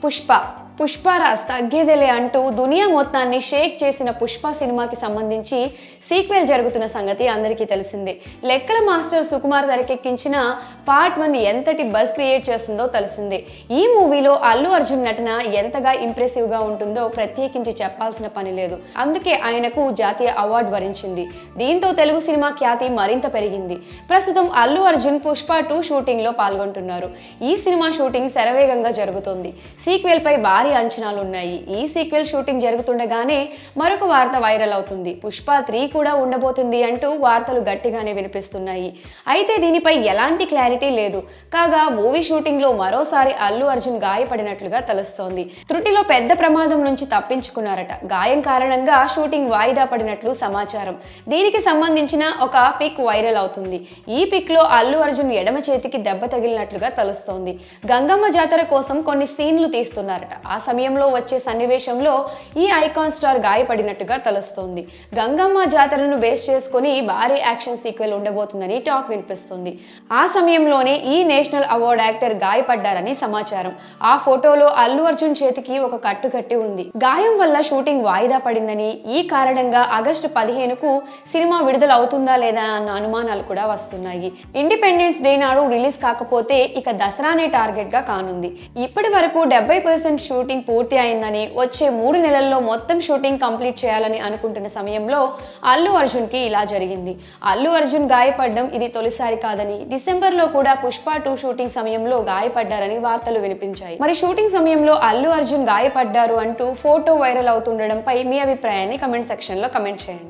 పుష్పరాజ్ తగ్గేదేలే అంటూ దునియా మొత్తాన్ని షేక్ చేసిన పుష్ప సినిమాకి సంబంధించి సీక్వెల్ జరుగుతున్న సంగతి అందరికీ తెలిసిందే. లెక్కల మాస్టర్ సుకుమార్ తెరకెక్కించిన పార్ట్ 1 ఎంతటి బజ్ క్రియేట్ చేస్తుందో తెలిసిందే. ఈ మూవీలో అల్లు అర్జున్ నటన ఎంతగా ఇంప్రెసివ్గా ఉంటుందో ప్రత్యేకించి చెప్పాల్సిన పని లేదు. అందుకే ఆయనకు జాతీయ అవార్డు వరించింది. దీంతో తెలుగు సినిమా ఖ్యాతి మరింత పెరిగింది. ప్రస్తుతం అల్లు అర్జున్ పుష్ప 2 షూటింగ్లో పాల్గొంటున్నారు. ఈ సినిమా షూటింగ్ శరవేగంగా జరుగుతోంది. సీక్వెల్ పై భారీ అంచనాలు ఉన్నాయి. ఈ సీక్వెల్ షూటింగ్ జరుగుతుండగానే మరొక వార్త వైరల్ అవుతుంది. పుష్ప 3 కూడా ఉండబోతుంది అంటూ వార్తలు గట్టిగానే వినిపిస్తున్నాయి. అయితే దీనిపై ఎలాంటి క్లారిటీ లేదు. కాగా మూవీ షూటింగ్ లో మరోసారి అల్లు అర్జున్ గాయపడినట్లుగా తెలుస్తోంది. త్రుటిలో పెద్ద ప్రమాదం నుంచి తప్పించుకున్నారట. గాయం కారణంగా షూటింగ్ వాయిదా పడినట్లు సమాచారం. దీనికి సంబంధించిన ఒక పిక్ వైరల్ అవుతుంది. ఈ పిక్ లో అల్లు అర్జున్ ఎడమ చేతికి దెబ్బ తగిలినట్లుగా తెలుస్తోంది. గంగమ్మ జాతర కోసం కొన్ని సీన్లు తీస్తున్నారట. ఆ సమయంలో వచ్చే సన్నివేశంలో ఈ ఐకాన్ స్టార్ గాయపడినట్టుగా తెలుస్తోంది. గంగమ్మ జాతరను బేస్ చేసుకుని భారీ యాక్షన్ సీక్వెల్ ఉండబోతుందని టాక్ వినిపిస్తుంది. ఆ సమయంలోనే ఈ నేషనల్ అవార్డ్ యాక్టర్ గాయపడ్డారని సమాచారం. ఆ ఫోటోలో అల్లు అర్జున్ చేతికి ఒక కట్టు కట్టి ఉంది. గాయం వల్ల షూటింగ్ వాయిదా పడిందని, ఈ కారణంగా ఆగస్టు 15కు సినిమా విడుదల అవుతుందా లేదా అన్న అనుమానాలు కూడా వస్తున్నాయి. ఇండిపెండెన్స్ డే నాడు రిలీజ్ కాకపోతే ఇక దసరానే టార్గెట్ గా కానుంది. ఇప్పటి వరకు 70% షూటింగ్ పూర్తి అయిందని, వచ్చే 3 నెలల్లో మొత్తం షూటింగ్ కంప్లీట్ చేయాలని అనుకుంటున్న సమయంలో అల్లు అర్జున్ కి ఇలా జరిగింది. అల్లు అర్జున్ గాయపడడం ఇది తొలిసారి కాదని, డిసెంబర్లో కూడా పుష్ప 2 షూటింగ్ సమయంలో గాయపడ్డారని వార్తలు వినిపించాయి. మరి షూటింగ్ సమయంలో అల్లు అర్జున్ గాయపడ్డారు అంటూ ఫోటో వైరల్ అవుతుండడంపై మీ అభిప్రాయాన్ని కమెంట్ సెక్షన్ లో కమెంట్ చేయండి.